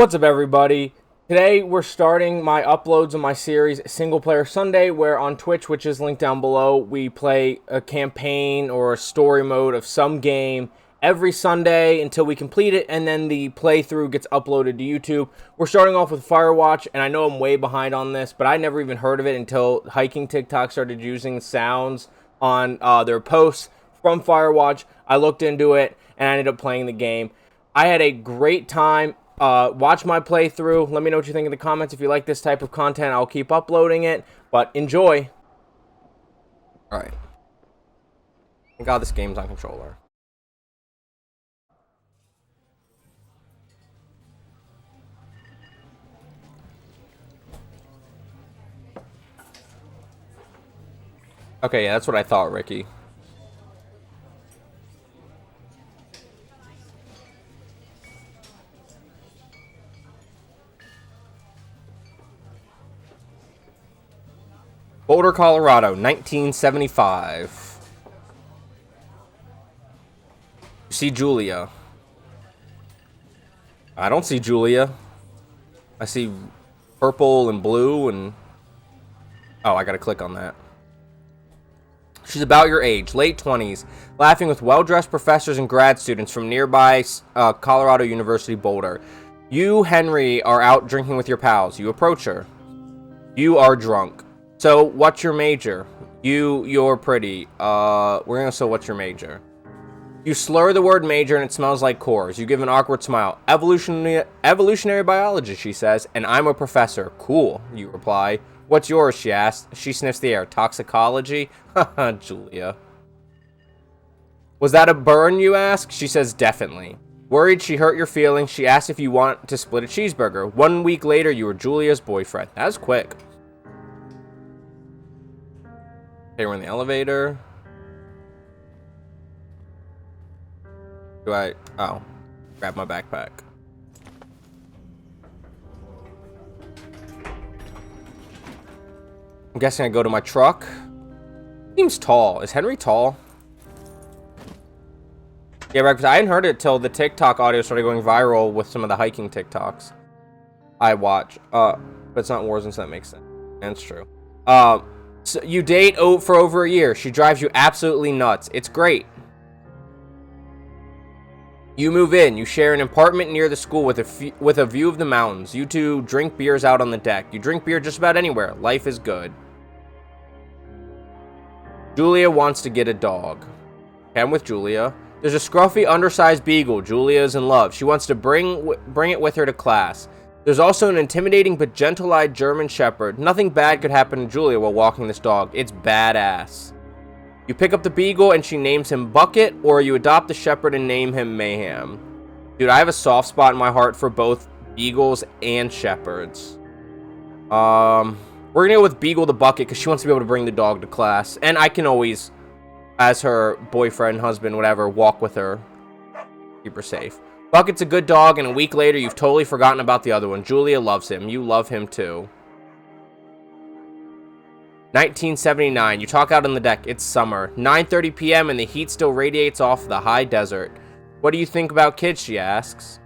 What's up, everybody? Today we're starting my uploads of my series Single Player Sunday, where on Twitch, which is linked down below, we play a campaign or a story mode of some game every Sunday until we complete it, and then the playthrough gets uploaded to YouTube. We're starting off with Firewatch, and I know I'm way behind on this, but I never even heard of it until hiking TikTok started using sounds on their posts from Firewatch. I looked into it, and I ended up playing the game. I had a great time. Watch my playthrough. Let me know what you think in the comments. If you like this type of content, I'll keep uploading it. But enjoy. Alright. Thank God this game's on controller. Okay, yeah, that's what I thought, Ricky. Boulder, Colorado, 1975. You see Julia. I don't see Julia. I see purple and blue and... Oh, I gotta click on that. She's about your age, late 20s, laughing with well-dressed professors and grad students from nearby Colorado University, Boulder. You, Henry, are out drinking with your pals. You approach her. You are drunk. So, what's your major? You're pretty. We're gonna say what's your major. You slur the word major and it smells like cores. You give an awkward smile. Evolutionary biology, she says, and I'm a professor. Cool, you reply. What's yours, she asks. She sniffs the air. Toxicology? Haha, Julia. Was that a burn, you ask? She says, definitely. Worried she hurt your feelings, she asks if you want to split a cheeseburger. 1 week later, you were Julia's boyfriend. That was quick. Okay, we're in the elevator. Oh, grab my backpack. I'm guessing I go to my truck. Seems tall. Is Henry tall? Yeah, right, because I hadn't heard it till the TikTok audio started going viral with some of the hiking TikToks I watch. But it's not Warzone, so that makes sense. That's true. So you date for over a year. She drives you absolutely nuts. It's great. You move in. You share an apartment near the school with a view of the mountains. You two drink beers out on the deck. You drink beer just about anywhere. Life is good. Julia wants to get a dog. Okay, I'm with Julia. There's a scruffy, undersized beagle. Julia is in love. She wants to bring it with her to class. There's also an intimidating but gentle-eyed German shepherd. Nothing bad could happen to Julia while walking this dog. It's badass. You pick up the beagle and she names him Bucket, or you adopt the shepherd and name him Mayhem. Dude, I have a soft spot in my heart for both beagles and shepherds. We're gonna go with Beagle the Bucket because she wants to be able to bring the dog to class. And I can always, as her boyfriend, husband, whatever, walk with her. Keep her safe. Bucket's a good dog, and a week later, you've totally forgotten about the other one. Julia loves him. You love him, too. 1979. You talk out on the deck. It's summer. 9:30 p.m., and the heat still radiates off the high desert. What do you think about kids, she asks.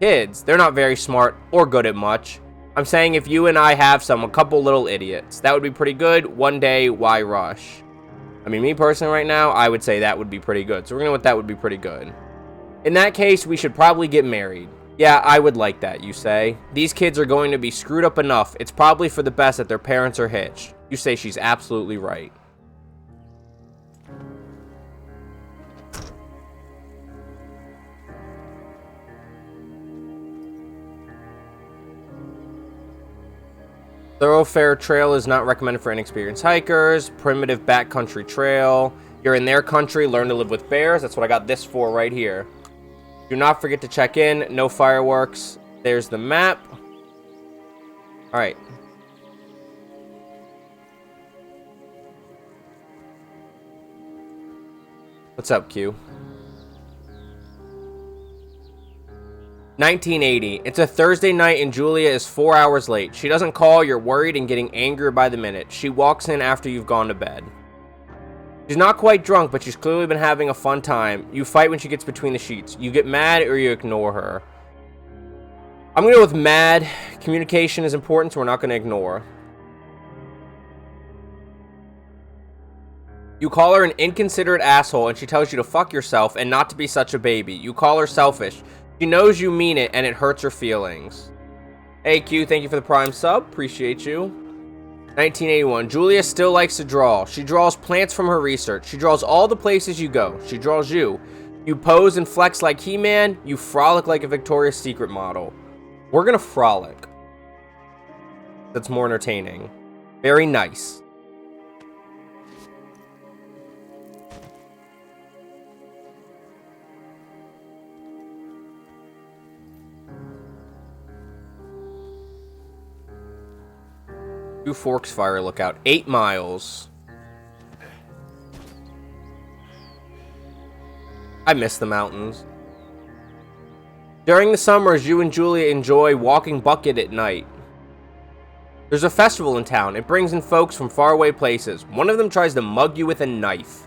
Kids? They're not very smart or good at much. I'm saying if you and I have some, a couple little idiots. That would be pretty good. One day, why rush? I mean, me personally right now, I would say that would be pretty good. So we're going to go with that would be pretty good. In that case, we should probably get married. Yeah, I would like that, you say. These kids are going to be screwed up enough. It's probably for the best that their parents are hitched. You say she's absolutely right. Thoroughfare trail is not recommended for inexperienced hikers. Primitive backcountry trail. You're in their country, learn to live with bears. That's what I got this for right here. Do not forget to check in. No fireworks. There's the map. Alright. What's up, Q? 1980. It's a Thursday night and Julia is 4 hours late. She doesn't call, you're worried and getting angrier by the minute. She walks in after you've gone to bed. She's not quite drunk, but she's clearly been having a fun time. You fight when she gets between the sheets. You get mad or you ignore her. I'm going to go with mad. Communication is important, so we're not going to ignore. You call her an inconsiderate asshole, and she tells you to fuck yourself and not to be such a baby. You call her selfish. She knows you mean it, and it hurts her feelings. Hey, Q, thank you for the Prime sub. Appreciate you. 1981. Julia still likes to draw. She draws plants from her research. She draws all the places you go. She draws you. You pose and flex like He-Man. You frolic like a Victoria's Secret model. We're gonna frolic. That's more entertaining. Very nice. Two Forks Fire Lookout. 8 miles. I miss the mountains. During the summers, you and Julia enjoy walking Bucket at night. There's a festival in town. It brings in folks from faraway places. One of them tries to mug you with a knife.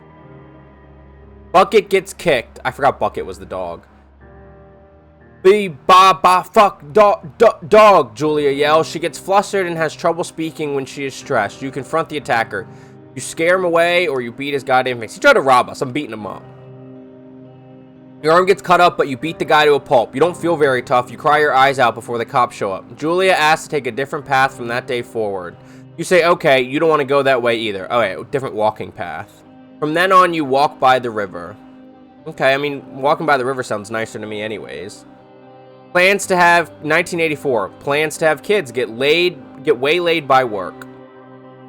Bucket gets kicked. I forgot Bucket was the dog. Fuck, dog, Julia yells. She gets flustered and has trouble speaking when she is stressed. You confront the attacker. You scare him away or you beat his goddamn face. He tried to rob us. I'm beating him up. Your arm gets cut up, but you beat the guy to a pulp. You don't feel very tough. You cry your eyes out before the cops show up. Julia asks to take a different path from that day forward. You say, okay, you don't want to go that way either. Okay, different walking path. From then on, you walk by the river. Okay, I mean, walking by the river sounds nicer to me anyways. Plans to have, 1984, plans to have kids get waylaid by work.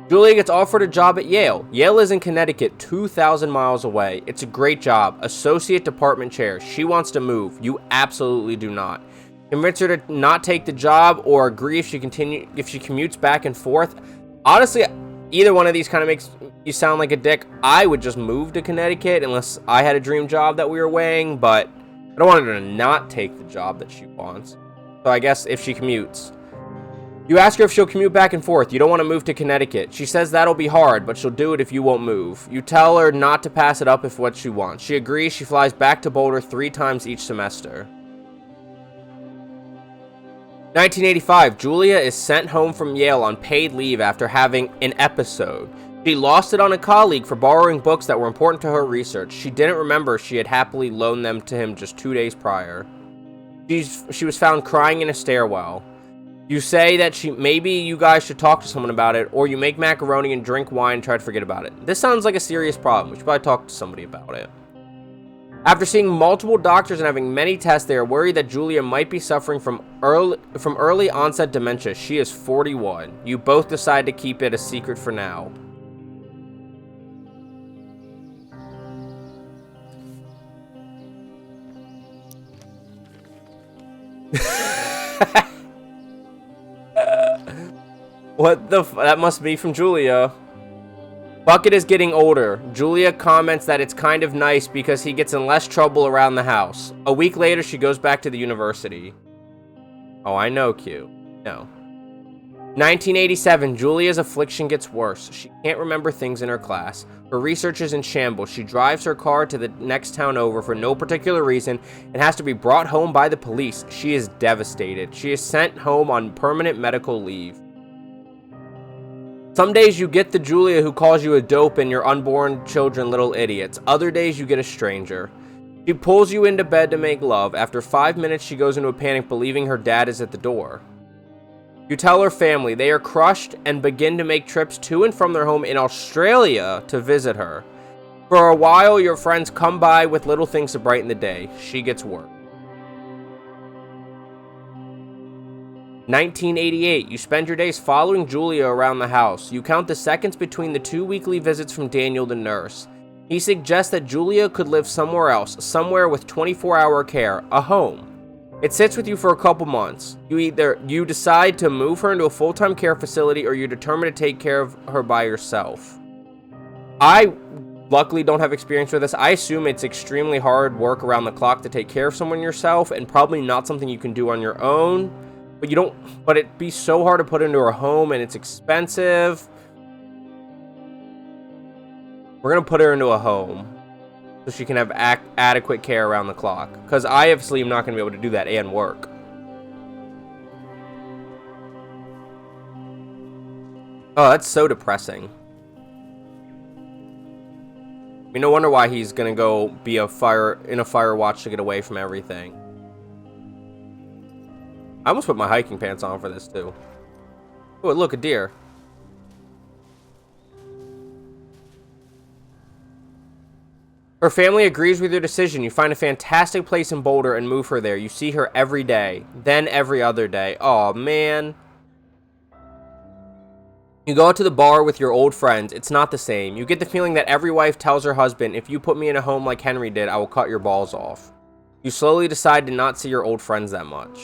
Julia gets offered a job at Yale. Yale is in Connecticut, 2,000 miles away. It's a great job. Associate department chair. She wants to move. You absolutely do not. Convince her to not take the job or agree if she commutes back and forth. Honestly, either one of these kind of makes you sound like a dick. I would just move to Connecticut unless I had a dream job that we were weighing, but I don't want her to not take the job that she wants. So I guess if she commutes. You ask her if she'll commute back and forth. You don't want to move to Connecticut. She says that'll be hard, but she'll do it if you won't move. You tell her not to pass it up if what she wants. She agrees. She flies back to Boulder 3 times each semester. 1985. Julia is sent home from Yale on paid leave after having an episode. She lost it on a colleague for borrowing books that were important to her research. She didn't remember she had happily loaned them to him just 2 days prior. She was found crying in a stairwell. You say that maybe you guys should talk to someone about it, or you make macaroni and drink wine and try to forget about it. This sounds like a serious problem. We should probably talk to somebody about it. After seeing multiple doctors and having many tests, they are worried that Julia might be suffering from early onset dementia. She is 41. You both decide to keep it a secret for now. What the that must be from Julia. Bucket is getting older. Julia comments that it's kind of nice because he gets in less trouble around the house. A week later, she goes back to the university. Oh, I know, Q. No. 1987, Julia's affliction gets worse. She can't remember things in her class. Her research is in shambles. She drives her car to the next town over for no particular reason and has to be brought home by the police. She is devastated. She is sent home on permanent medical leave. Some days you get the Julia who calls you a dope and your unborn children little idiots. Other days you get a stranger. She pulls you into bed to make love. After 5 minutes, she goes into a panic, believing her dad is at the door. You tell her family. They are crushed and begin to make trips to and from their home in Australia to visit her. For a while, your friends come by with little things to brighten the day. She gets work. 1988. You spend your days following Julia around the house. You count the seconds between the 2 weekly visits from Daniel the nurse. He suggests that Julia could live somewhere else, somewhere with 24-hour care, a home. It sits with you for a couple months. You decide to move her into a full-time care facility, or you determine to take care of her by yourself. I luckily don't have experience with this. I assume it's extremely hard work around the clock to take care of someone yourself, and probably not something you can do on your own. But it'd be so hard to put into her home, and it's expensive. We're gonna put her into a home so she can have adequate care around the clock. Because I obviously am not gonna be able to do that and work. Oh, that's so depressing. I mean, no wonder why he's gonna go be in a Firewatch to get away from everything. I almost put my hiking pants on for this too. Oh, look, a deer. Her family agrees with your decision. You find a fantastic place in Boulder and move her there. You see her every day, then every other day. Oh man. You go out to the bar with your old friends. It's not the same. You get the feeling that every wife tells her husband, if you put me in a home like Henry did, I will cut your balls off. You slowly decide to not see your old friends that much.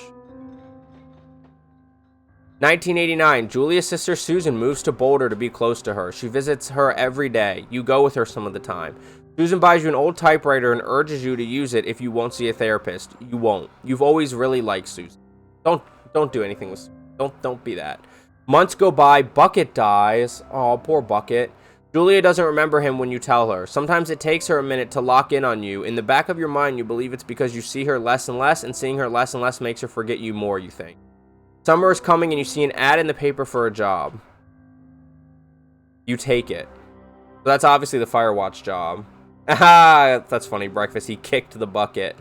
1989, Julia's sister Susan moves to Boulder to be close to her. She visits her every day. You go with her some of the time. Susan buys you an old typewriter and urges you to use it if you won't see a therapist. You won't. You've always really liked Susan. Don't do anything with Susan. Don't be that. Months go by. Bucket dies. Oh, poor Bucket. Julia doesn't remember him when you tell her. Sometimes it takes her a minute to lock in on you. In the back of your mind, you believe it's because you see her less and less, and seeing her less and less makes her forget you more, you think. Summer is coming and you see an ad in the paper for a job. You take it. So that's obviously the Firewatch job. Aha! That's funny, breakfast. He kicked the bucket.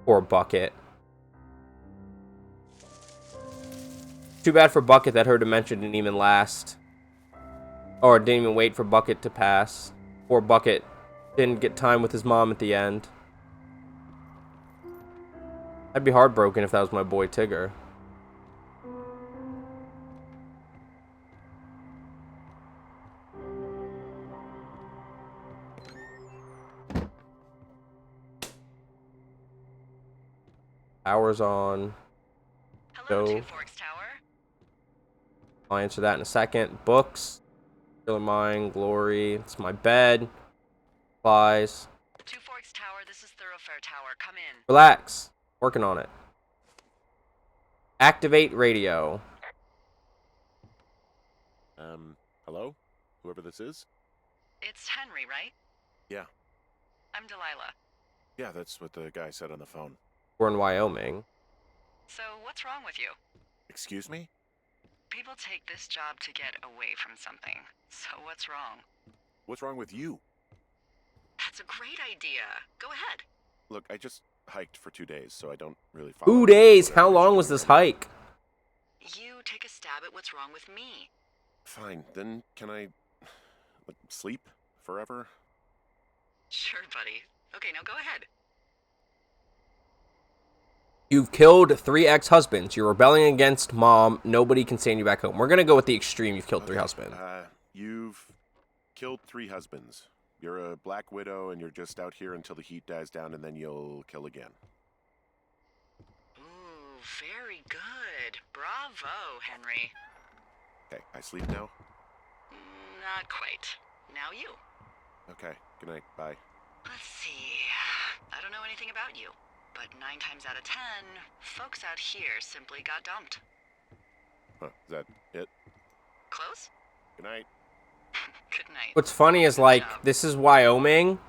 Poor Bucket. Too bad for Bucket that her dementia didn't even last. Or didn't even wait for Bucket to pass. Poor Bucket didn't get time with his mom at the end. I'd be heartbroken if that was my boy Tigger. Hours on. Hello, Two Forks Tower. I'll answer that in a second. Books. Killer Mine. Glory. It's my bed. Supplies. Two Forks Tower, this is Thoroughfare Tower. Come in. Relax. Working on it. Activate radio. Hello? Whoever this is? It's Henry, right? Yeah. I'm Delilah. Yeah, that's what the guy said on the phone. We're in Wyoming. So, what's wrong with you? Excuse me? People take this job to get away from something. So, what's wrong? What's wrong with you? That's a great idea. Go ahead. Look, I just hiked for 2 days, so I don't really follow. 2 days? How long was this hike? You take a stab at what's wrong with me. Fine, then can I sleep forever? Sure, buddy. Okay, now go ahead. You've killed 3 ex-husbands. You're rebelling against mom. Nobody can send you back home. We're going to go with the extreme. You've killed 3 husbands. You've killed 3 husbands. You're a black widow, and you're just out here until the heat dies down, and then you'll kill again. Ooh, very good. Bravo, Henry. Okay, I sleep now? Not quite. Now you. Okay, good night, bye. Let's see. I don't know anything about you, but 9 times out of 10, folks out here simply got dumped. Huh, is that it? Close? Good night. Good night. What's funny is, like, this is Wyoming,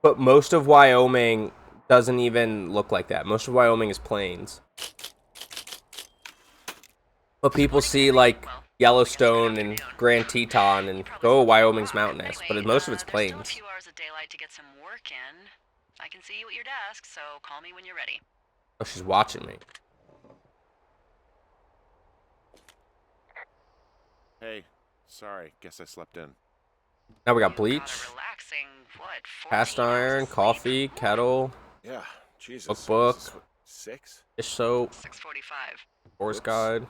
but most of Wyoming doesn't even look like that. Most of Wyoming is plains. But people see, like, Yellowstone and Grand Teton and go, Wyoming's mountainous, but most of it's plains. There's still a few hours of daylight to get some work in. I can see you at your desk, so call me when you're ready. Oh, she's watching me. Hey, sorry, guess I slept in. Now we got You bleach, got a relaxing, what, 14 cast hours iron, of sleep? coffee, kettle, Yeah, Jesus. Cookbook. Is this what, 6? dish soap, 6:45. course Oops. guide.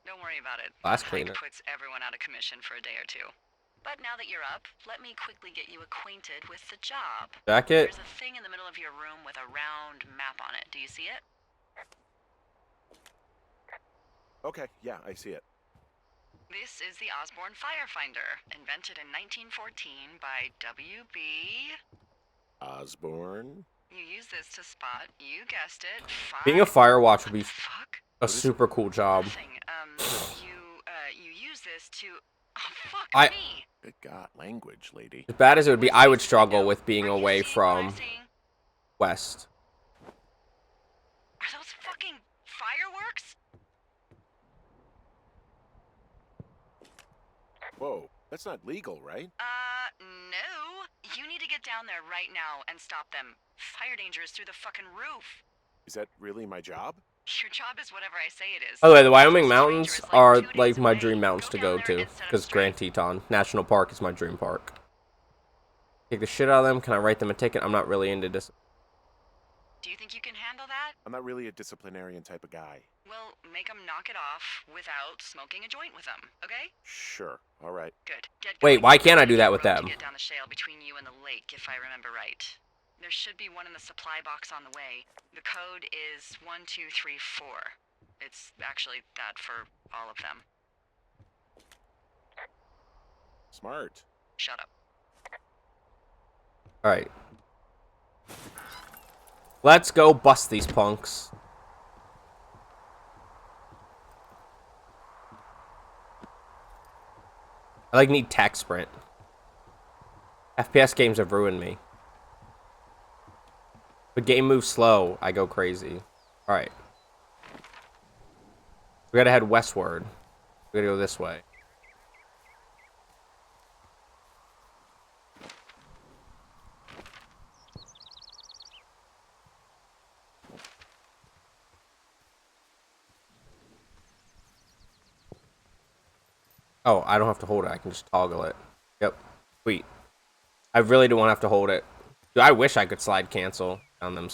Don't worry about it. Glass Hike cleaner. puts everyone out of commission for a day or two. But now that you're up, let me quickly get you acquainted with the job. Jacket. There's a thing in the middle of your room with a round map on it. Do you see it? Okay, yeah, I see it. This is the Osborne Firefinder, invented in 1914 by W.B. Osborne? You use this to spot, you guessed it, Being a Firewatch would be Fuck? a super cool job. Nothing. You use this to... Oh, fuck I- me! Good God, language, lady. As bad as it would be, I would struggle with being Are you away seeing what I'm from seeing? West. Are those fucking fireworks? Whoa, that's not legal, right? No. You need to get down there right now and stop them. Fire danger is through the fucking roof. Is that really my job? Your job is whatever I say it is. By the way, the First Wyoming Ranger mountains is are 2 like days my away. dream mountains Go to down go there to, and set up because Grand straight. Teton National Park is my dream park. Take the shit out of them. Can I write them a ticket? I'm not really into this. Do you think you can handle that? I'm not really a disciplinarian type of guy. Well, make them knock it off without smoking a joint with them, okay? Sure, all right. Good. Get Wait, going. why can't I do There's a that with road to them? get down the shale between you and the lake, if I remember right. There should be one in the supply box on the way. The code is 1234. It's actually that for all of them. Smart. Shut up. Alright. Let's go bust these punks. I like need tack sprint. FPS games have ruined me. The game moves slow, I go crazy. Alright. We gotta head westward. We gotta go this way. Oh, I don't have to hold it. I can just toggle it. Yep. Sweet. I really don't want to have to hold it. Dude, I wish I could slide cancel on them.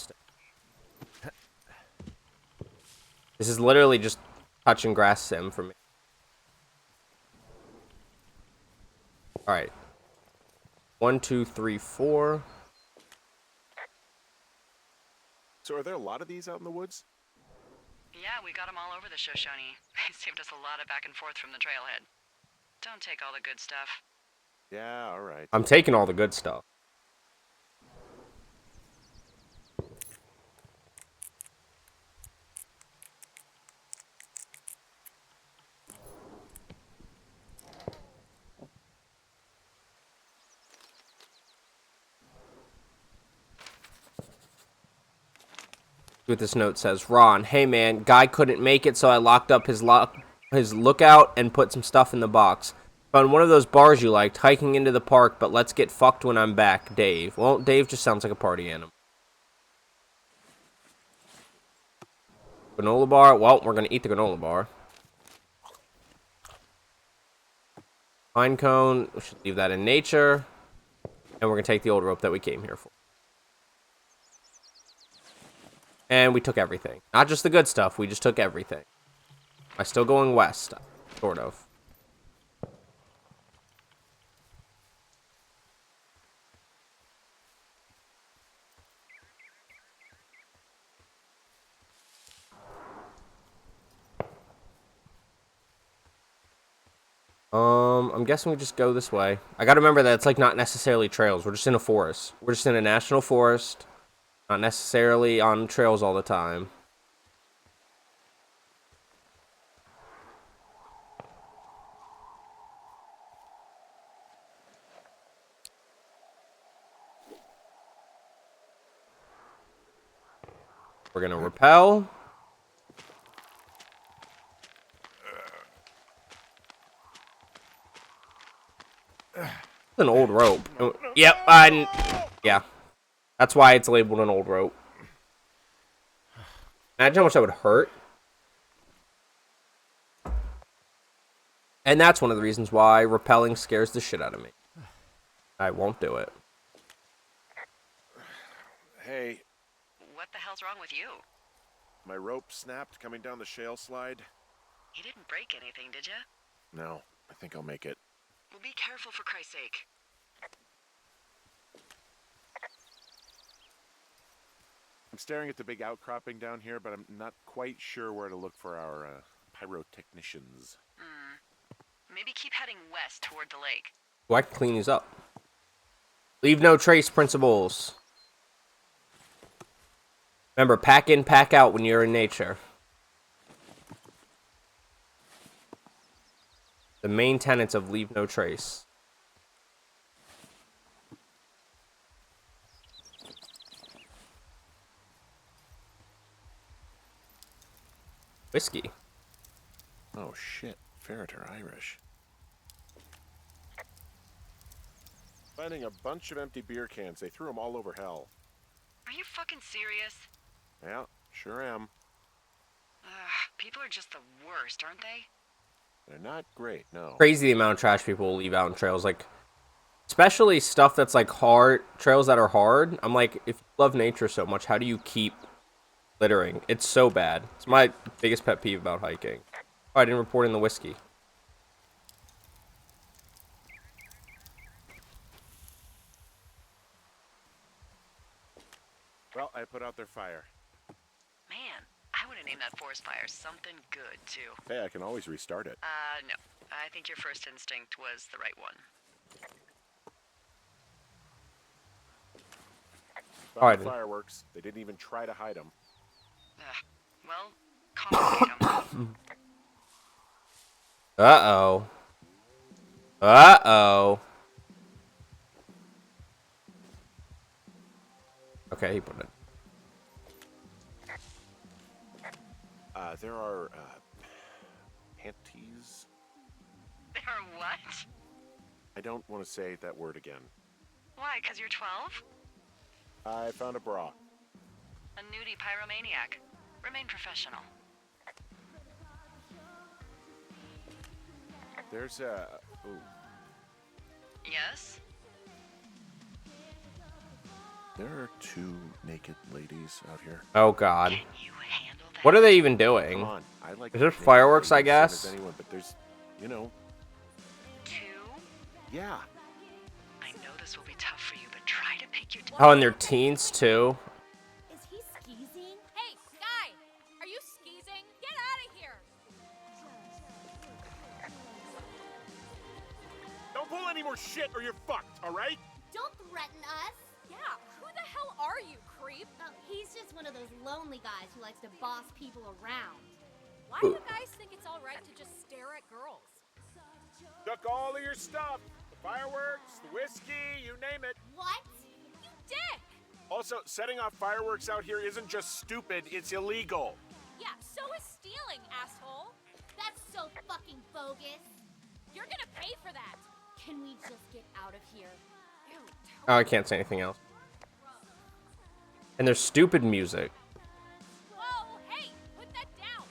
This is literally just touch and grass sim for me. Alright. 1, 2, 3, 4. So are there a lot of these out in the woods? Yeah, we got them all over the Shoshone. They saved us a lot of back and forth from the trailhead. Don't take all the good stuff. Yeah, all right. I'm taking all the good stuff. What this note says. Ron, hey man, guy couldn't make it, so I locked up his lookout and put some stuff in the box. Found one of those bars you liked, hiking into the park, but let's get fucked when I'm back, Dave. Well, Dave just sounds like a party animal. Granola bar? Well, we're gonna eat the granola bar. Pine cone, we should leave that in nature. And we're gonna take the old rope that we came here for. And we took everything. Not just the good stuff, we just took everything. Am I still going west? Sort of. I'm guessing we just go this way. I gotta remember that it's like not necessarily trails. We're just in a forest. We're just in a national forest. Not necessarily on trails all the time. We're gonna rappel. It's an old rope. Yep, yeah. That's why it's labeled an old rope. Imagine how much that would hurt. And that's one of the reasons why rappelling scares the shit out of me. I won't do it. Hey, What the hell's wrong with you? my rope snapped coming down the shale slide. You didn't break anything, did ya? No, I think I'll make it. Well, be careful for Christ's sake. I'm staring at the big outcropping down here, but I'm not quite sure where to look for our pyrotechnicians. Maybe keep heading west toward the lake. Well, I can clean these up. Leave no trace principles. Remember, pack in, pack out when you're in nature. The main tenets of leave no trace. Whiskey. Oh shit, ferret are Irish. Finding a bunch of empty beer cans. They threw them all over hell. Are you fucking serious? Yeah, sure am. Ugh, people are just the worst, aren't they? They're not great, no. Crazy the amount of trash people leave out in trails, like especially stuff that's like hard trails that are hard. I'm like, if you love nature so much, how do you keep littering? It's so bad. It's my biggest pet peeve about hiking. Oh, I didn't report in the whiskey. Well, I put out their fire. Man, I would have named that forest fire something good, too. Hey, I can always restart it. No. I think your first instinct was the right one. Found the fireworks. They didn't even try to hide them. Well, confiscate them. Uh-oh. Uh-oh. Okay, he put it. There are, panties? They are what? I don't want to say that word again. Why, 'cause you're 12? I found a bra. A nudie pyromaniac. Remain professional. There's a... Ooh. Yes? There are 2 naked ladies out here. Oh, God. Can you handle that? What are they even doing? Come on, I like... Is there naked fireworks, I ladies guess? as anyone, but there's, you know... 2? Yeah. I know this will be tough for you, but try to pick your... Oh, and they're teens, too. Is he skeezing? Hey, guy! Are you skeezing? Get out of here! Don't pull any more shit or you're fucked, alright? Don't threaten us! Yeah, who the hell are you, creep? Oh, he's just one of those lonely guys who likes to boss people around. Why do you guys think it's alright to just stare at girls? Took all of your stuff. The fireworks, the whiskey, you name it. What? You dick! Also, setting off fireworks out here isn't just stupid, it's illegal. Yeah, so is stealing, asshole! That's so fucking bogus! You're gonna pay for that! Can we just get out of here? Ew, Oh, I can't say anything else. And there's stupid music. Whoa, hey! Put that down!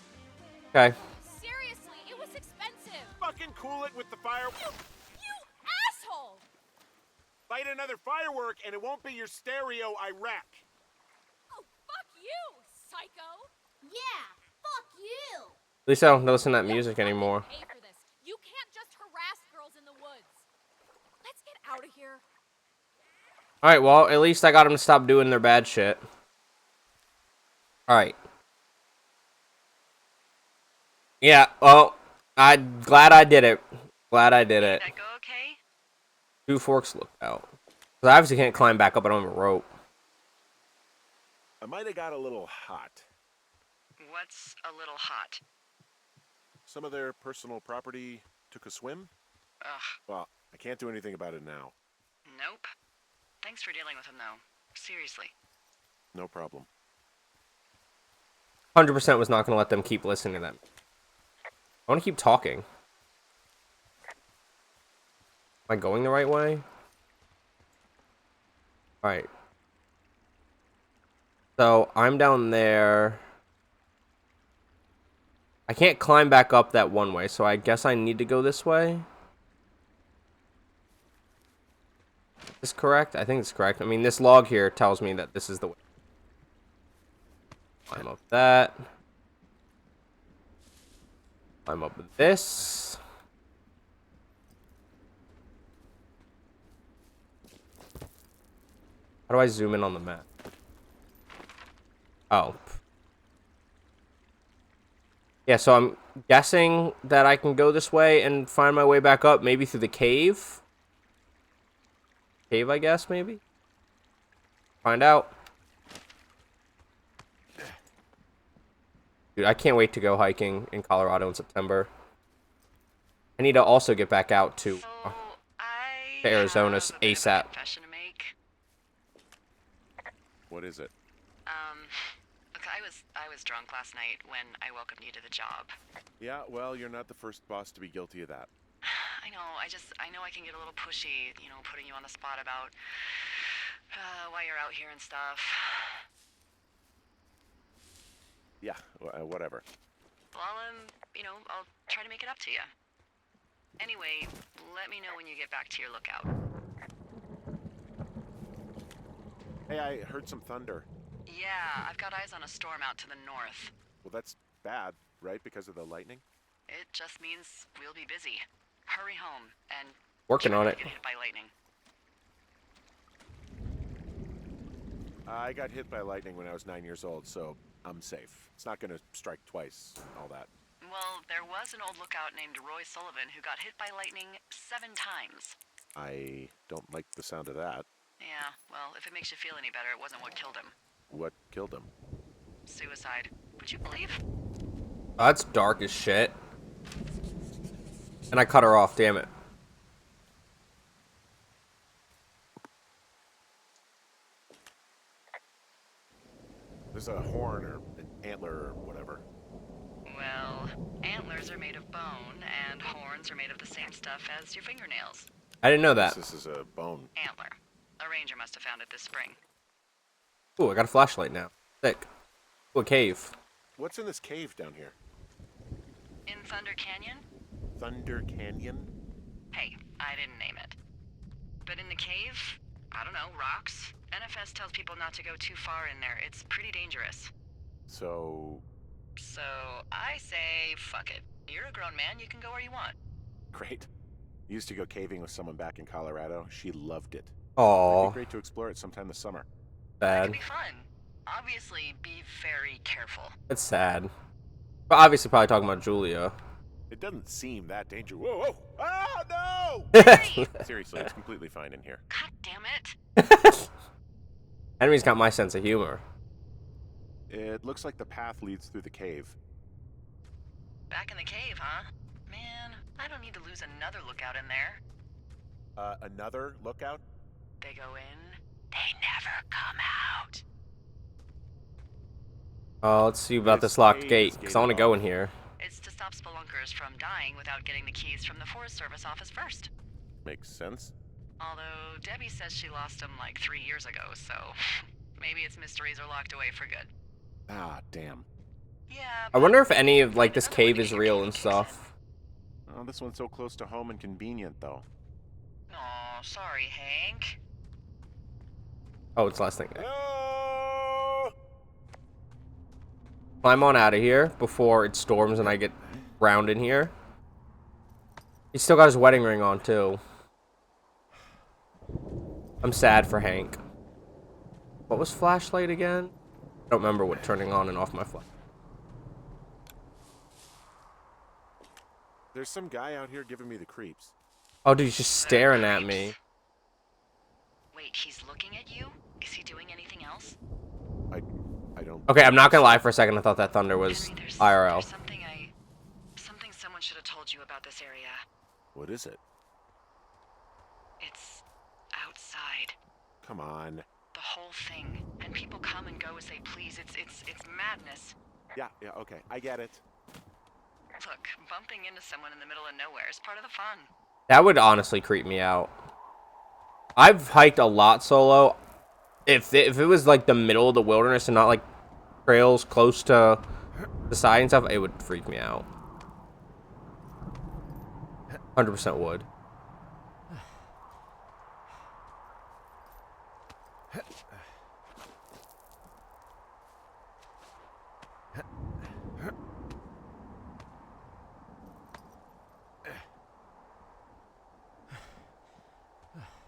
Okay. Seriously, it was expensive! Fucking cool it with the fire. You asshole! Light another firework and it won't be your stereo I wreck. Oh, fuck you, psycho! Yeah, fuck you! At least I don't listen to that music anymore. Pay for this. You can't just harass girls in the woods. Let's get out of here. Alright, well, at least I got them to stop doing their bad shit. Alright. Yeah, well, I'm glad I did it. Glad I did it. Did that go okay? 2 forks looked out. Because I obviously can't climb back up. I don't have a rope. I might have got a little hot. What's a little hot? Some of their personal property took a swim? Ugh, Well, I can't do anything about it now. nope. Thanks for dealing with him, though. Seriously. No problem. 100% was not going to let them keep listening to them. I want to keep talking. Am I going the right way? Alright. So, I'm down there. I can't climb back up that one way, so I guess I need to go this way. Is this correct? I think it's correct. I mean, this log here tells me that this is the way. Climb up that. Climb up this. How do I zoom in on the map? Oh. Yeah, so I'm guessing that I can go this way and find my way back up, maybe through the cave. Cave, I guess, maybe? Find out. Dude, I can't wait to go hiking in Colorado in September. I need to also get back out to So, I to Arizona have a bit of a ASAP. confession to make. What is it? Look, I was drunk last night when I welcomed you to the job. Yeah, well, you're not the first boss to be guilty of that. I I know I can get a little pushy, you know, putting you on the spot about why you're out here and stuff. Yeah, whatever. Well, you know, I'll try to make it up to you. Anyway, let me know when you get back to your lookout. Hey, I heard some thunder. Yeah, I've got eyes on a storm out to the north. Well, that's bad, right? Because of the lightning? It just means we'll be busy. Hurry home and Working try on not it. to get hit by lightning. I got hit by lightning when I was 9 years old, so I'm safe. It's not gonna strike twice, all that. Well, there was an old lookout named Roy Sullivan who got hit by lightning 7 times. I don't like the sound of that. Yeah, well, if it makes you feel any better, it wasn't what killed him. What killed him? Suicide. Would you believe? Oh, that's dark as shit. And I cut her off, damn it. There's a horn or an antler or whatever. Well, antlers are made of bone, and horns are made of the same stuff as your fingernails. I didn't know that. This is a bone. Antler. A ranger must have found it this spring. Ooh, I got a flashlight now. Sick. Ooh, a cave. What's in this cave down here? In Thunder Canyon? Thunder Canyon? Hey, I didn't name it. But in the cave, I don't know, rocks. NFS tells people not to go too far in there. It's pretty dangerous. So, So, I say, fuck it. You're a grown man, you can go where you want. great. Used to go caving with someone back in Colorado. She loved it. It'd Aw, be great to explore it sometime this summer. That sad. could be fun. Obviously, be very careful. It's sad. But obviously probably talking about Julia. It doesn't seem that dangerous. Whoa, whoa! Ah, no! Hey! Seriously, it's completely fine in here. God damn it. Enemy's got my sense of humor. It looks like the path leads through the cave. Back in the cave, huh? Man, I don't need to lose another lookout in there. Another lookout? They go in, they never come out. Let's see about This this locked cave gate, is because I want to gated go off. in here. It's to stop spelunkers from dying without getting the keys from the Forest Service office first. Makes sense. Although Debbie says she lost them like 3 years ago, so maybe its mysteries are locked away for good. Ah, damn. Yeah. I wonder if any of, like, find this another way cave to is get your real cave and kicks stuff. Oh, this one's so close to home and convenient, though. in. Aw, sorry, Hank. Oh, it's last thing. Oh! Climb on out of here before it storms and I get drowned in here. He's still got his wedding ring on, too. I'm sad for Hank. What was flashlight again? I don't remember what turning on and off my flash. There's some guy out here giving me the creeps. Oh, dude, he's just staring at me. Wait, he's looking at you? Is he doing anything else? I don't... Okay, I'm not gonna lie for a second. I thought that thunder was Henry, there's IRL. something someone should have told you about this area. What is it? It's outside. Come on. The whole thing. And people come and go as they please. It's madness. Yeah, okay. I get it. Look, bumping into someone in the middle of nowhere is part of the fun. That would honestly creep me out. I've hiked a lot solo. If it was like the middle of the wilderness and not like trails close to the side and stuff, it would freak me out. 100% would.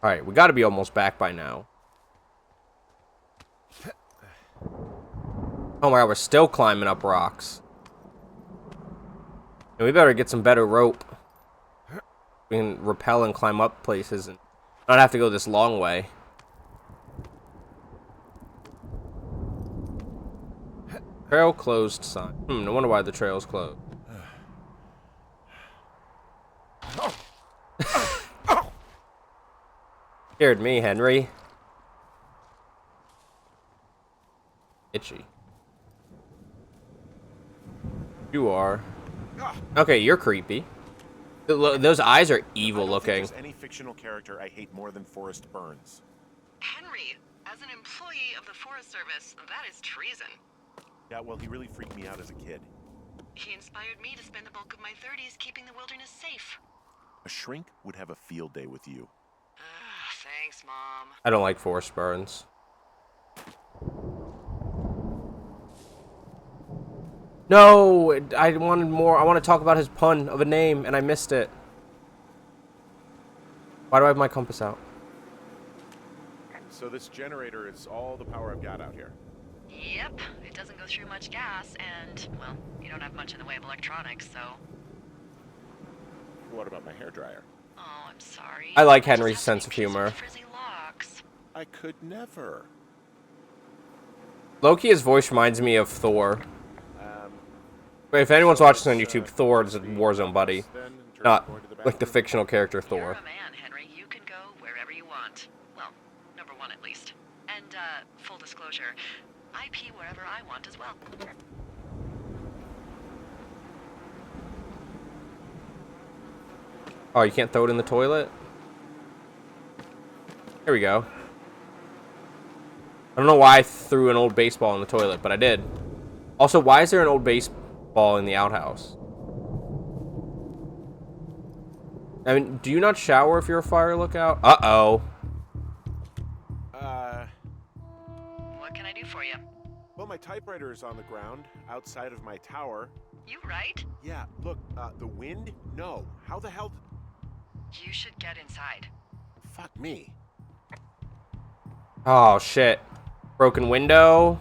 Alright, we gotta be almost back by now. Oh my god, we're still climbing up rocks. And we better get some better rope. We can rappel and climb up places and not have to go this long way. Trail closed sign. No wonder why the trail's closed. Scared me, Henry. Itchy. You are. Okay, you're creepy. Those eyes are evil I don't looking. think there's any fictional character I hate more than Forrest Burns. Henry, as an employee of the Forest Service, that is treason. Yeah, well, he really freaked me out as a kid. He inspired me to spend the bulk of my 30s keeping the wilderness safe. A shrink would have a field day with you. Thanks, Mom. I don't like Forrest Burns. No, I wanted more. I want to talk about his pun of a name, and I missed it. Why do I have my compass out? So this generator is all the power I've got out here. Yep, it doesn't go through much gas, and, well, you don't have much in the way of electronics, so... What about my hairdryer? Oh, I'm sorry. I like You just Henry's have to sense make of peace with humor. the frizzy locks. I could never. Loki, his voice reminds me of Thor. But if anyone's watching on YouTube, Thor is a Warzone buddy. Not like the fictional character You're Thor. a man, Henry. You can go wherever you want. Well, number one at least. And, full disclosure, I pee wherever I want as well. Oh, you can't throw it in the toilet? Here we go. I don't know why I threw an old baseball in the toilet, but I did. Also, why is there an old baseball in the outhouse? I mean, do you not shower if you're a fire lookout? Uh-oh. What can I do for you? Well, my typewriter is on the ground outside of my tower. You right? Yeah, look, the wind? No. How the hell? You should get inside. Fuck me. Oh, shit. Broken window.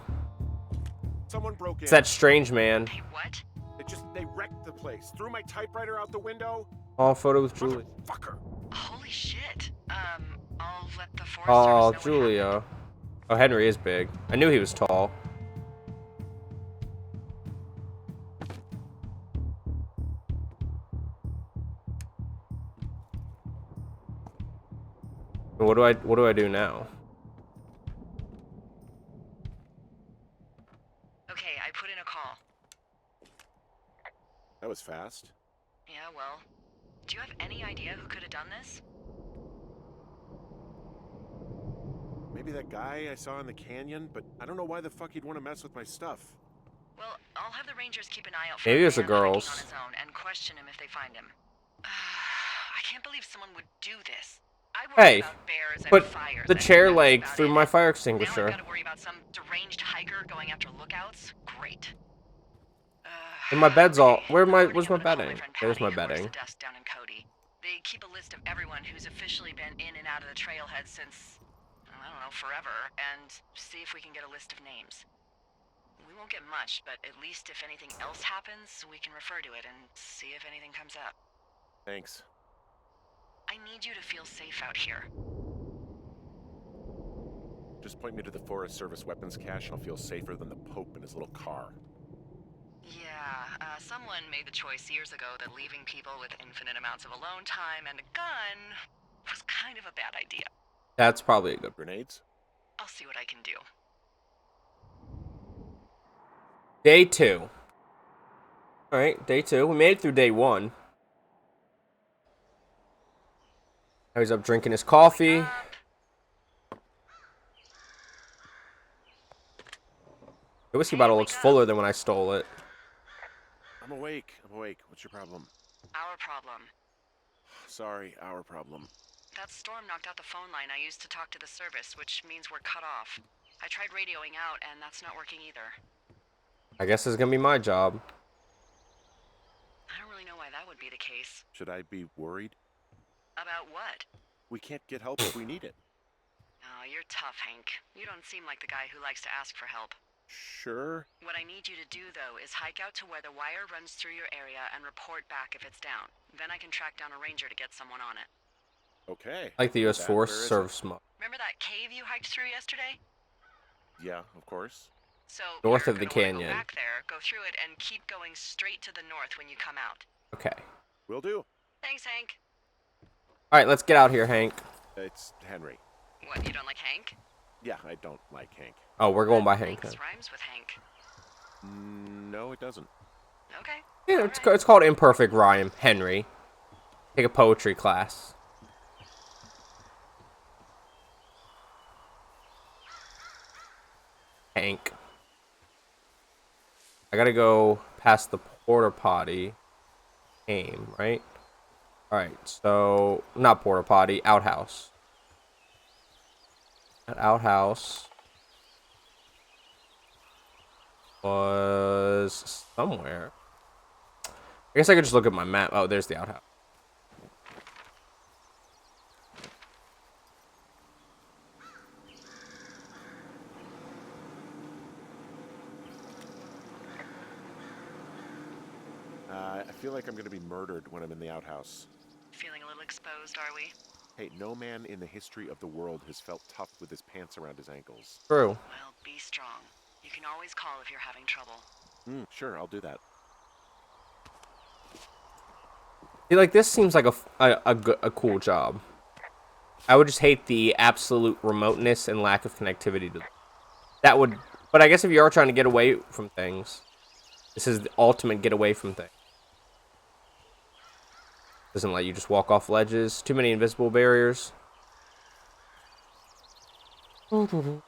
Someone broke in. It's that strange man. Hey, what? They wrecked the place. Threw my typewriter out the window. Oh, photo with Julie. Fucker. Holy shit. I'll let the Forest Oh, Service know what Julia. happened. Oh, Henry is big. I knew he was tall. What do I do now? Okay, I put in a call. That was fast. Yeah, well, do you have any idea who could have done this? Maybe that guy I saw in the canyon, but I don't know why the fuck he'd want to mess with my stuff. Well, I'll have the Rangers keep an eye out for Maybe a it's the man hiking girls. on his own and question him if they find him. I can't believe someone would do this. I worry Hey, about bears and put fires the and chair that's leg about through it. my fire Now extinguisher. I've got to worry about some deranged hiker going after lookouts? Great. And my bed's all. Okay, Where's I'm my gonna call bedding? friend There's Patty, my who works bedding. the desk down in Cody. They keep a list of everyone who's officially been in and out of the trailhead since, I don't know, forever, and see if we can get a list of names. We won't get much, but at least if anything else happens, we can refer to it and see if anything comes up. Thanks. I need you to feel safe out here. Just point me to the Forest Service weapons cache and I'll feel safer than the Pope in his little car. Yeah, someone made the choice years ago that leaving people with infinite amounts of alone time and a gun was kind of a bad idea. That's probably a good. Grenades? I'll see what I can do. Day 2. Alright, day 2. We made it through day 1. Now he's up drinking his coffee. The whiskey bottle looks fuller than when I stole it. I'm awake. What's your problem? Our problem. Sorry, our problem. That storm knocked out the phone line I used to talk to the service, which means we're cut off. I tried radioing out, and that's not working either. I guess it's gonna be my job. I don't really know why that would be the case. Should I be worried? About what? We can't get help if we need it. Oh, you're tough, Hank. You don't seem like the guy who likes to ask for help. Sure. What I need you to do, though, is hike out to where the wire runs through your area and report back if it's down. Then I can track down a ranger to get someone on it. Okay. Like the U.S. Where Forest is it? Service smoke. Remember that cave you hiked through yesterday? Yeah, of course. So North you're of the gonna wanna canyon. Go back there, go through it, and keep going straight to the north when you come out. Okay. Will do. Thanks, Hank. Alright, let's get out here, Hank. It's Henry. What, you don't like Hank? Yeah, I don't like Hank. Oh, we're going by Hank then. Thanks rhymes with Hank. No, it doesn't. Okay. Yeah, it's called imperfect rhyme, Henry. Take a poetry class. Hank. I gotta go past the porta potty. Aim, right? Alright, so not porta potty, outhouse. That outhouse was somewhere. I guess I could just look at my map. Oh, there's the outhouse. I feel like I'm gonna be murdered when I'm in the outhouse. Feeling a little exposed, are we? Hey, no man in the history of the world has felt tough with his pants around his ankles. True. Well, be strong. You can always call if you're having trouble. Sure, I'll do that. See, like, this seems like a cool job. I would just hate the absolute remoteness and lack of connectivity to that would. But I guess if you are trying to get away from things, this is the ultimate get away from things. Doesn't let you just walk off ledges. Too many invisible barriers. And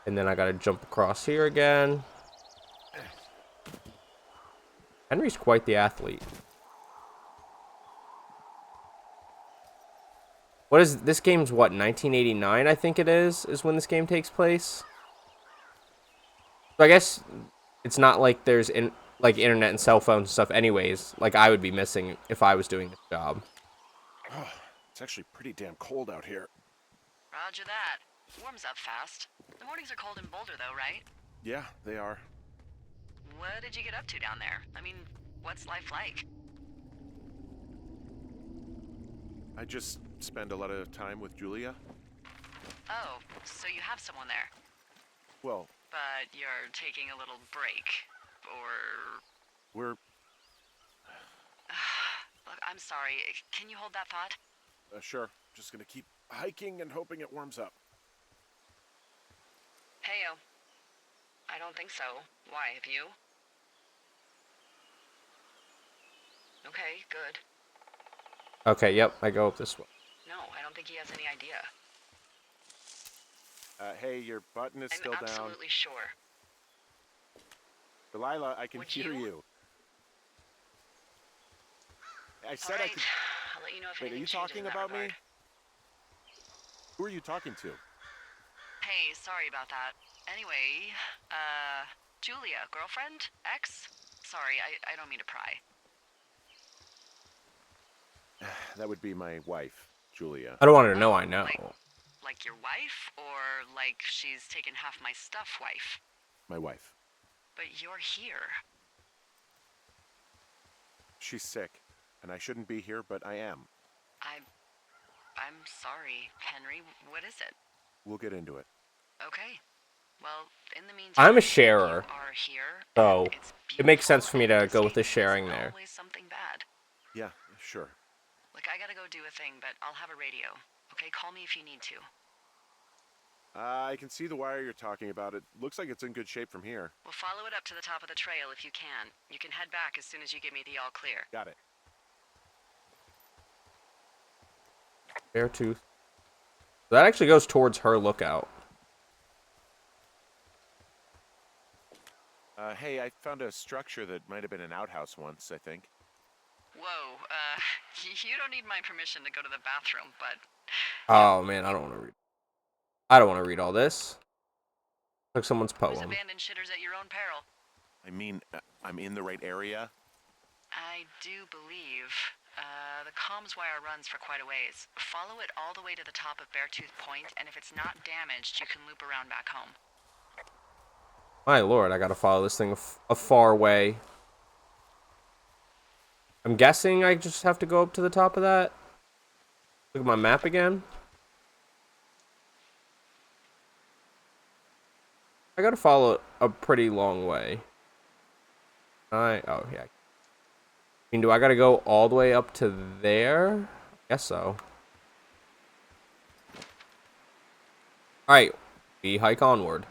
then I gotta jump across here again. Henry's quite the athlete. What is this game's what, 1989 I think it is when this game takes place. So I guess it's not like there's like internet and cell phones and stuff anyways, like I would be missing if I was doing this job. Oh, it's actually pretty damn cold out here. Roger that. Warms up fast. The mornings are cold in Boulder, though, right? Yeah, they are. What did you get up to down there? I mean, what's life like? I just spend a lot of time with Julia. Oh, so you have someone there. Well, But you're taking a little break. Or... we're... Look, I'm sorry. Can you hold that thought? Sure. Just gonna keep hiking and hoping it warms up. Heyo. I don't think so. Why, have you? Okay, good. Okay, yep, I go up this way. No, I don't think he has any idea. Hey, your button is still I'm down. absolutely sure. Delilah, I can Would hear you? you. I All said right. I could... I'll let you know if Wait, are anything you changes talking in that about me? regard. Who are you talking to? Hey, sorry about that. Anyway, Julia, girlfriend? Ex? Sorry, I don't mean to pry. That would be my wife, Julia. I don't want her to know I know. Like your wife? Or like she's taken half my stuff wife? My wife. But you're here. She's sick, and I shouldn't be here, but I am. I'm sorry, Henry. What is it? We'll get into it. Okay. Well, in the meantime, I'm a sharer, you are here, so and it's it makes sense beautiful, for me to and go with the escaping is sharing there. always something bad. Yeah, sure. Look, I gotta go do a thing, but I'll have a radio. Okay, call me if you need to. I can see the wire you're talking about. It looks like it's in good shape from here. We'll follow it up to the top of the trail if you can. You can head back as soon as you give me the all clear. Got it. Beartooth. That actually goes towards her lookout. Hey, I found a structure that might have been an outhouse once, I think. Whoa, you don't need my permission to go to the bathroom, but... Oh man, I don't want to read. I don't want to read all this. Like someone's Always poem. abandon shitters at your own peril. I mean, I'm in the right area. I do believe. The comms wire runs for quite a ways. Follow it all the way to the top of Beartooth Point, and if it's not damaged, you can loop around back home. My lord, I gotta follow this thing a far way. I'm guessing I just have to go up to the top of that. Look at my map again. I gotta follow it a pretty long way. Oh yeah. I mean, do I gotta go all the way up to there? I guess so. Alright, we hike onward.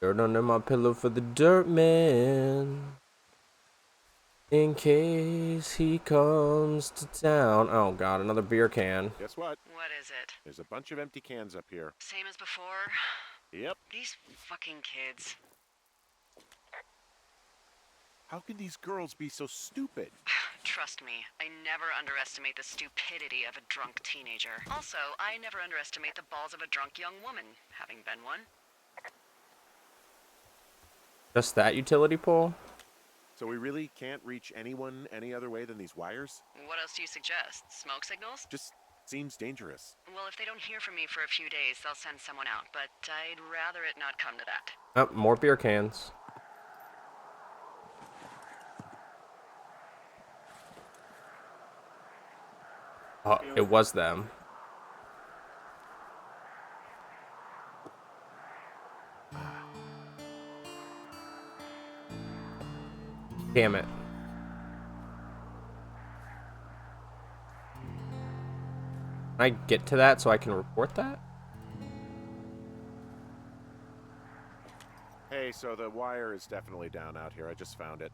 Dirt under my pillow for the dirt man. In case he comes to town. Oh god, another beer can. Guess what? What is it? There's a bunch of empty cans up here. Same as before? Yep. These fucking kids. How can these girls be so stupid? Trust me, I never underestimate the stupidity of a drunk teenager. Also, I never underestimate the balls of a drunk young woman, having been one. Just that utility pole? So we really can't reach anyone any other way than these wires? What else do you suggest? Smoke signals? Just seems dangerous. Well, if they don't hear from me for a few days, they'll send someone out, but I'd rather it not come to that. Oh, more beer cans. Oh, it was them. Damn it. Can I get to that so I can report that? Hey, so the wire is definitely down out here. I just found it.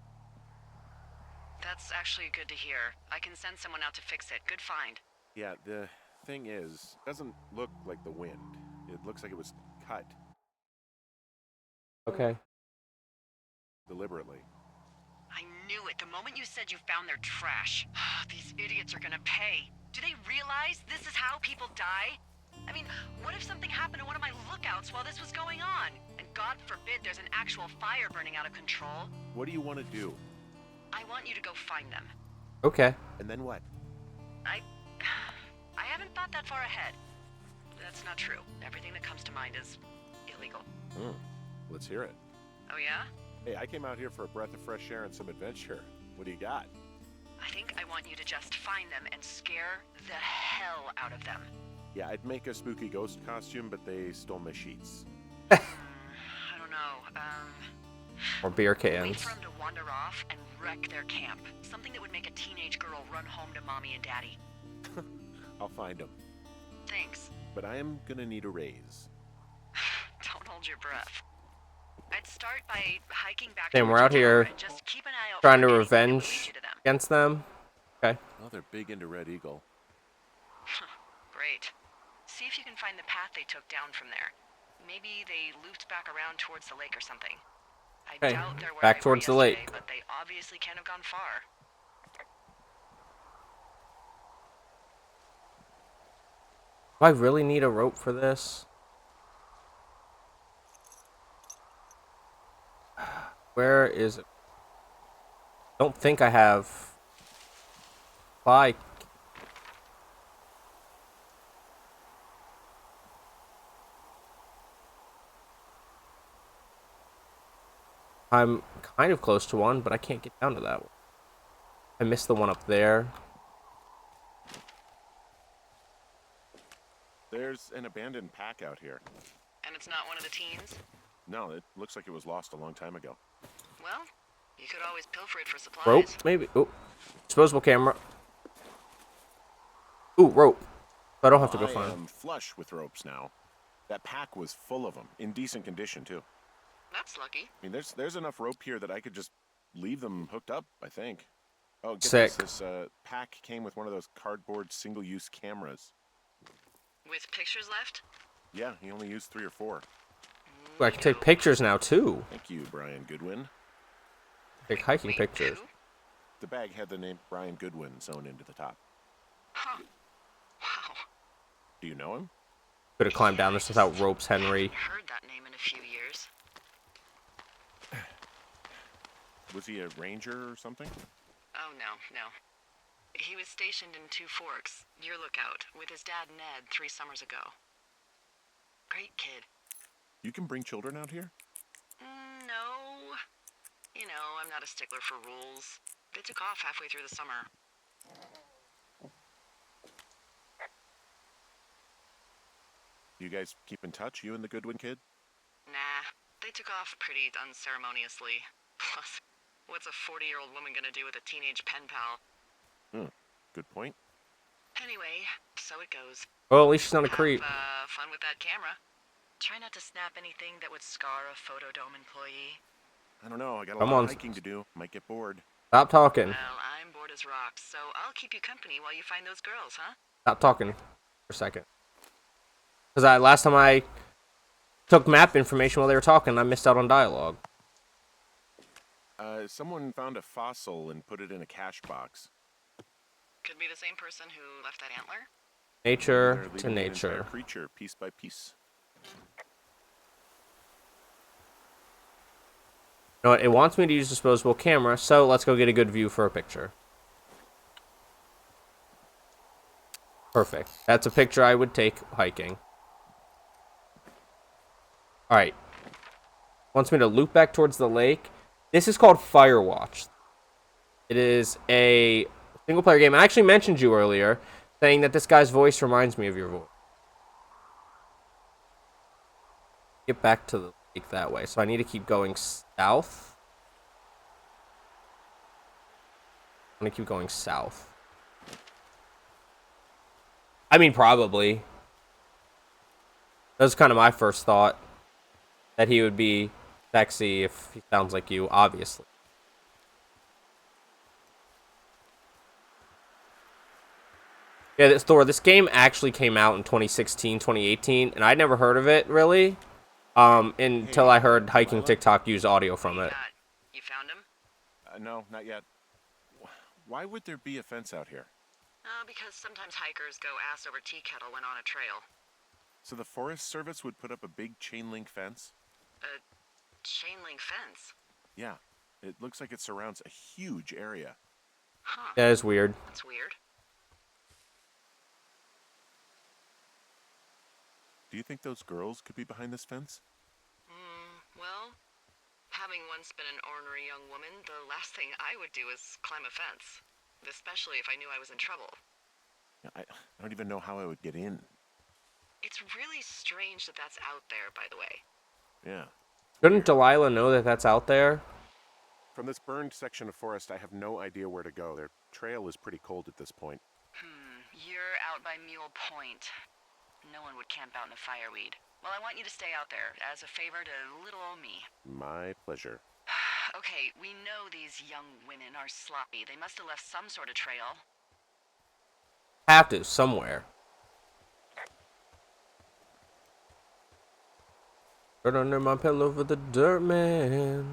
That's actually good to hear. I can send someone out to fix it. Good find. Yeah, the thing is, it doesn't look like the wind. It looks like it was cut Okay. deliberately. I knew it. The moment you said you found their trash. These idiots are gonna pay. Do they realize this is how people die? I mean, what if something happened to one of my lookouts while this was going on? And God forbid there's an actual fire burning out of control. What do you want to do? I want you to go find them. Okay. And then what? I haven't thought that far ahead. That's not true. Everything that comes to mind is illegal. Let's hear it. Oh yeah? Hey, I came out here for a breath of fresh air and some adventure. What do you got? I think I want you to just find them and scare the hell out of them. Yeah, I'd make a spooky ghost costume, but they stole my sheets. I don't know. More beer Wait cans. for them to wander off and wreck their camp. Something that would make a teenage girl run home to mommy and daddy. I'll find them. Thanks. But I am gonna need a raise. Don't hold your breath. I'd start by hiking back Damn, towards we're out your here tower and just keep an eye out Trying for to anything that would lead revenge you to them. against them. Okay. Well, they're big into Red Eagle. Great. See if you can find the path they took down from there. Maybe they looped back around towards the lake or something. I Okay, doubt they're where back they were towards the yesterday, lake. but they obviously can't have gone far. Do I really need a rope for this? Where is it? Don't think I have. Bye. I'm kind of close to one, but I can't get down to that one. I missed the one up there. There's an abandoned pack out here. And it's not one of the teens? No, it looks like it was lost a long time ago. Well, you could always pilfer it for supplies. Rope, maybe? Oh, disposable camera. Ooh, rope. So I don't have to go I find am flush with ropes now. That pack was full of them, in decent condition too. That's lucky. I mean, there's enough rope here that I could just leave them hooked up, I think. Oh, get Sick. this. This pack came with one of those cardboard single-use cameras. With pictures left? Yeah, he only used 3 or 4. Ooh, I can take pictures now, too. Thank you, Brian Goodwin. Take hiking Wait, pictures. who? The bag had the name Brian Goodwin sewn into the top. Huh. Wow. Do you know him? Could have climbed down this without ropes, Henry. I haven't heard that name in a few years. Was he a ranger or something? Oh, no. He was stationed in Two Forks, your lookout, with his dad Ned 3 summers ago. Great kid. You can bring children out here? No. You know, I'm not a stickler for rules. They took off halfway through the summer. You guys keep in touch, you and the Goodwin kid? Nah, they took off pretty unceremoniously. Plus, what's a 40-year-old woman gonna do with a teenage pen pal? Good point. Anyway, so it goes. Well, at least she's not a creep. Have fun with that camera. Try not to snap anything that would scar a Photodome employee. I don't know. I got a Come lot on. of hiking to do. Might get bored. Stop talking. Well, I'm bored as rocks, so I'll keep you company while you find those girls, huh? Stop talking for a second. Because last time I took map information while they were talking, I missed out on dialogue. Someone found a fossil and put it in a cache box. Could be the same person who left that antler. Nature They're to leaving the entire nature. creature piece by piece. You know what? It wants me to use disposable camera, so let's go get a good view for a picture. Perfect. That's a picture I would take hiking. Alright. Wants me to loop back towards the lake. This is called Firewatch. It is a single-player game. I actually mentioned you earlier, saying that this guy's voice reminds me of your voice. Get back to the lake that way. So I need to keep going south. I'm going to keep going south. I mean, probably. That was kind of my first thought. That he would be sexy if he sounds like you, obviously. Yeah, this game actually came out in 2016, 2018, and I'd never heard of it, really. Until I heard Hiking TikTok use audio from it. You found him? No, not yet. Why would there be a fence out here? Because sometimes hikers go ass over tea kettle when on a trail. So the Forest Service would put up a big chain link fence? A chain link fence? Yeah. It looks like it surrounds a huge area. Huh. That is weird. That's weird. Do you think those girls could be behind this fence? Well, having once been an ornery young woman, the last thing I would do is climb a fence. Especially if I knew I was in trouble. I don't even know how I would get in. It's really strange that that's out there, by the way. Yeah. Couldn't Delilah know that that's out there? From this burned section of forest, I have no idea where to go. Their trail is pretty cold at this point. You're out by Mule Point. No one would camp out in the fireweed. Well, I want you to stay out there, as a favor to little old me. My pleasure. Okay, we know these young women are sloppy. They must have left some sort of trail. Have to, somewhere. Right under my pillow for the dirt man.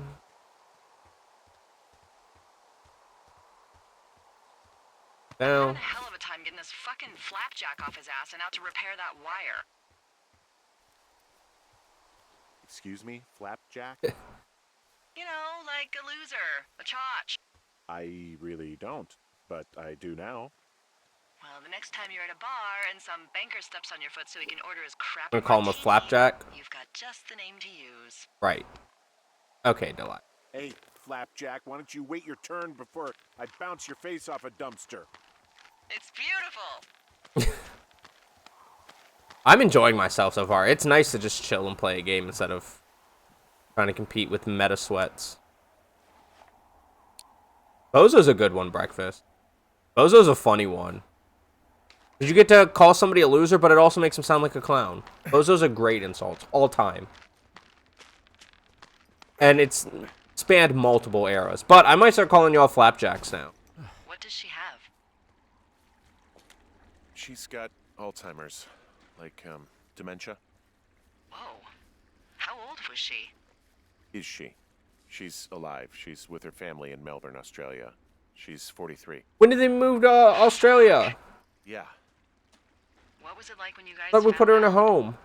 I Down. had a hell of a time getting this fucking flapjack off his ass and out to repair that wire. Excuse me, Flapjack? You know, like a loser, a chotch. I really don't, but I do now. Well, the next time you're at a bar and some banker steps on your foot so he can order his crap. I'm gonna call him a martini, flapjack. You've got just the name to use. Right. Okay, Delilah. Hey, Flapjack, why don't you wait your turn before I bounce your face off a dumpster? It's beautiful. I'm enjoying myself so far. It's nice to just chill and play a game instead of trying to compete with meta sweats. Bozo's a good one, Breakfast. Bozo's a funny one. Did you get to call somebody a loser, but it also makes him sound like a clown? Bozo's a great insult, all time. And it's spanned multiple eras. But I might start calling y'all flapjacks now. What does she have? She's got Alzheimer's. Like, dementia. Whoa. How old was she? Is she? She's alive. She's with her family in Melbourne, Australia. She's 43. When did they move to Australia? Yeah. What was it like when you guys I thought we found put her in a out? home.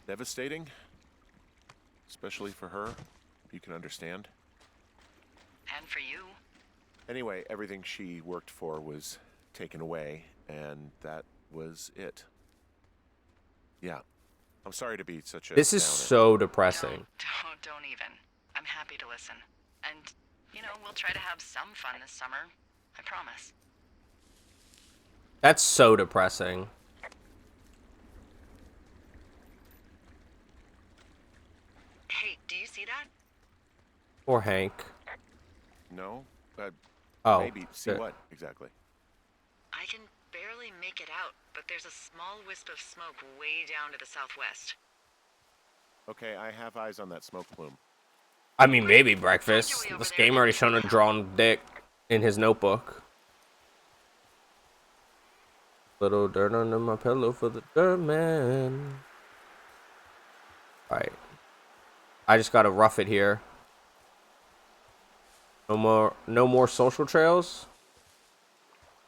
Devastating. Especially for her. You can understand. And for you. Anyway, everything she worked for was taken away, and that was it. Yeah. I'm sorry to be such a This is downer. so depressing. Don't even. I'm happy to listen. And, you know, we'll try to have some fun this summer. I promise. That's so depressing. Hey, do you see that? Poor Hank. No? Oh. Maybe. See shit. what, exactly? I can barely make it out, but there's a small wisp of smoke way down to the southwest. Okay, I have eyes on that smoke plume. I mean, maybe breakfast. This game already shown a drawn dick in his notebook. Little dirt under my pillow for the dirt man. Alright. I just gotta rough it here. No more social trails.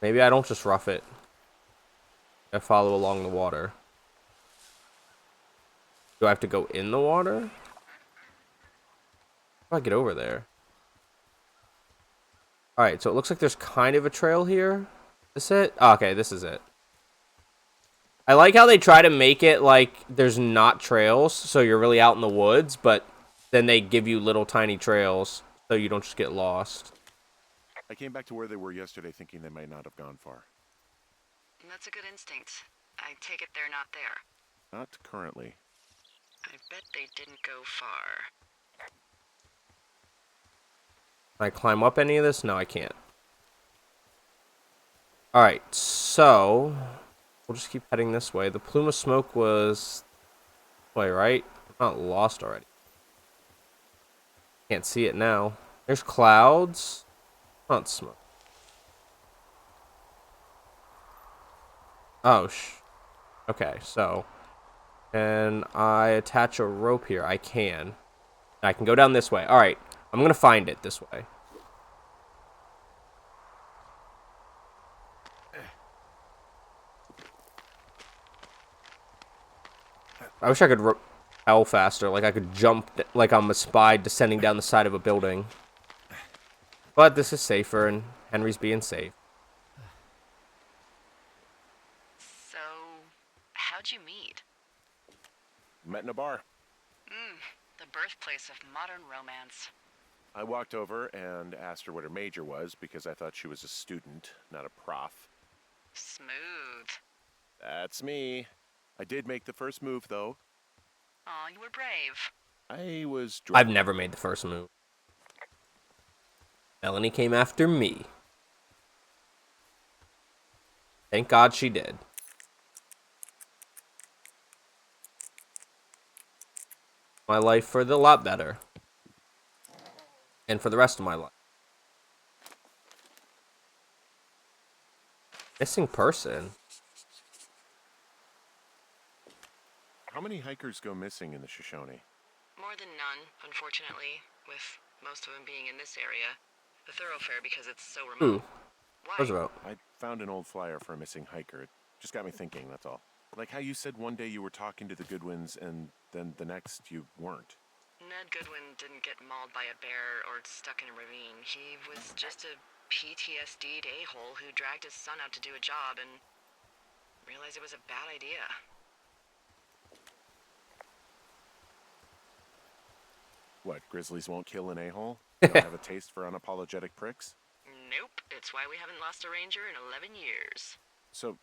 Maybe I don't just rough it. I follow along the water. Do I have to go in the water? How do I get over there? Alright, so it looks like there's kind of a trail here. Is this it? Oh, okay, this is it. I like how they try to make it like there's not trails, so you're really out in the woods, but then they give you little tiny trails so you don't just get lost. I came back to where they were yesterday thinking they might not have gone far. That's a good instinct. I take it they're not there. Not currently. I bet they didn't go far. Can I climb up any of this? No, I can't. Alright, so we'll just keep heading this way. The plume of smoke was this way, right? I'm not lost already. Can't see it now. There's clouds. Not smoke. Oh, okay, so can I attach a rope here? I can. I can go down this way. Alright, I'm gonna find it this way. I wish I could rappel faster, like I could jump like I'm a spy descending down the side of a building. But this is safer, and Henry's being safe. So, how'd you meet? Met in a bar. The birthplace of modern romance. I walked over and asked her what her major was because I thought she was a student, not a prof. Smooth. That's me. I did make the first move, though. Aw, you were brave. I was I've never made the first move. Melanie came after me. Thank God she did. My life for the lot better. And for the rest of my life. Missing person. How many hikers go missing in the Shoshone? More than none, unfortunately, with most of them being in this area. The thoroughfare because it's so remote. Ooh. Why? Roosevelt. I found an old flyer for a missing hiker. It just got me thinking, that's all. Like how you said one day you were talking to the Goodwins and then the next you weren't. Ned Goodwin didn't get mauled by a bear or stuck in a ravine. He was just a PTSD'd a-hole who dragged his son out to do a job and realized it was a bad idea. What, grizzlies won't kill an a-hole? They don't have a taste for unapologetic pricks? Nope, it's why we haven't lost a ranger in 11 years. So,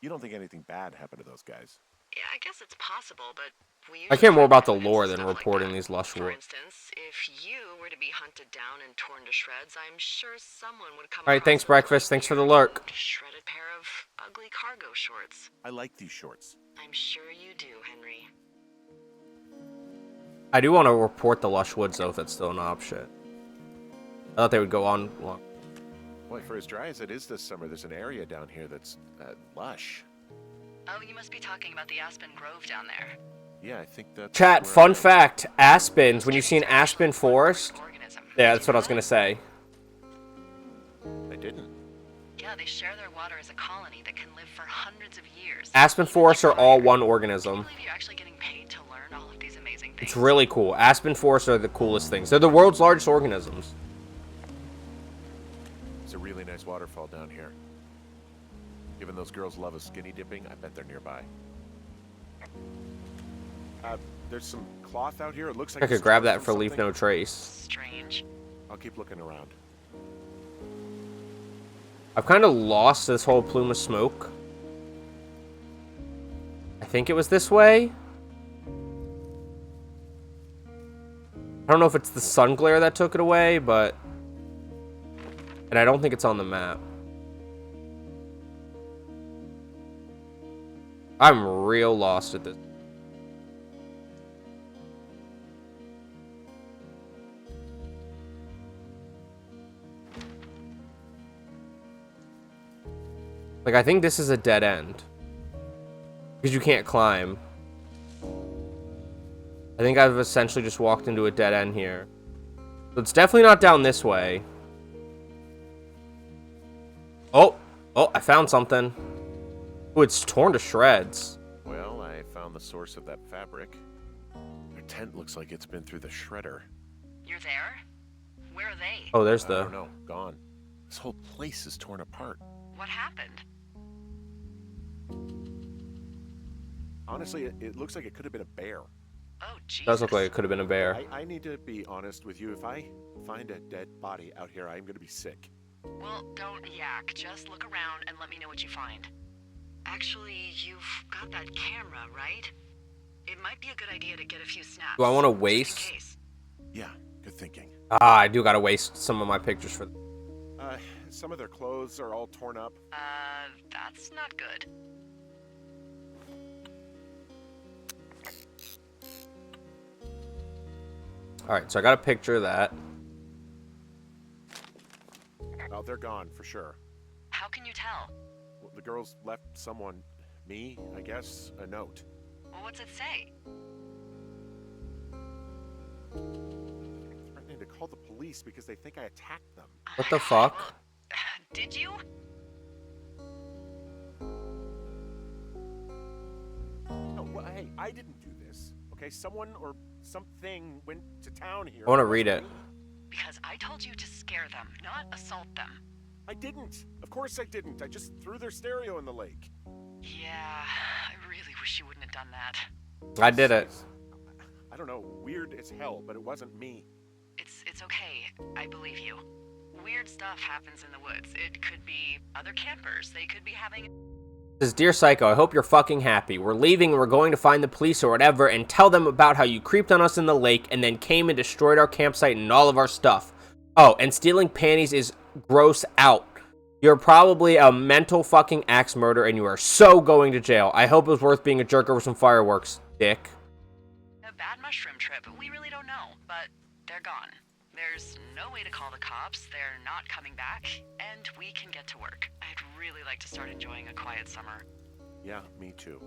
you don't think anything bad happened to those guys? Yeah, I guess it's possible, but we I care more about the usually lore find than stuff reporting like that. these lush For woods. instance, if you were to be hunted down and torn to shreds, I'm sure someone would come Alright, across thanks, a breakfast. Thanks for the weird, lurk. shredded pair of ugly cargo shorts. I like these shorts. I'm sure you do, Henry. I do want to report the lush woods, though, if that's still an option. I thought they would go on long. Boy, for as dry as it is this summer, there's an area down here that's lush. Oh, you must be talking about the Aspen Grove down there. Yeah, I think that's... Chat, where fun I- fact. Aspens, when you see an aspen forest... Organism. Yeah, that's what I was going to say. I didn't. Yeah, they share their water as a colony that can live for hundreds of years. Aspen forests are all one organism. Can you believe you're actually getting paid to learn all of these amazing things? It's really cool. Aspen forests are the coolest things. They're the world's largest organisms. It's a really nice waterfall down here. Given those girls love a skinny dipping, I bet they're nearby. There's some cloth out here. It looks like I it's could grab torn that from for Leave something. No Trace. Strange. I'll keep looking around. I've kind of lost this whole plume of smoke. I think it was this way. I don't know if it's the sun glare that took it away, but... And I don't think it's on the map. I'm real lost at this. Like, I think this is a dead end. Because you can't climb. I think I've essentially just walked into a dead end here. So it's definitely not down this way. Oh! Oh, I found something. Oh, it's torn to shreds. Well, I found the source of that fabric. Their tent looks like it's been through the shredder. You're there? Where are they? Oh, there's I the... don't know. Gone. This whole place is torn apart. What happened? Honestly, it looks like it could have been a bear. Oh, Jesus. Does look like it could have been a bear. I need to be honest with you. If I find a dead body out here, I'm going to be sick. Well, don't yak. Just look around and let me know what you find. Actually, you've got that camera, right? It might be a good idea to get a few snaps. Do I want to just in waste? case. Yeah, good thinking. Ah, I do gotta waste some of my pictures for... Some of their clothes are all torn up. That's not good. Alright, so I got a picture of that. Oh, they're gone for sure. How can you tell? Well, the girls left someone, me, I guess, a note. Well, what's it say? Threatening to call the police because they think I attacked them. What the fuck? Did you? No, well, hey, I didn't do this. Okay, someone or something went to town here. I want to read it. Because I told you to scare them, not assault them. I didn't. Of course I didn't. I just threw their stereo in the lake. Yeah, I really wish you wouldn't have done that. I did it. I don't know, weird as hell, but it wasn't me. It's okay. I believe you. Weird stuff happens in the woods. It could be other campers. They could be having... This is Dear Psycho, I hope you're fucking happy. We're leaving and we're going to find the police or whatever and tell them about how you creeped on us in the lake and then came and destroyed our campsite and all of our stuff. Oh, and stealing panties is gross out. You're probably a mental fucking axe murderer and you are so going to jail. I hope it was worth being a jerk over some fireworks, dick. A bad mushroom trip. We really don't know, but they're gone. There's no way to call the cops. They're not coming back, and we can get to work. I'd really like to start enjoying a quiet summer. Yeah, me too.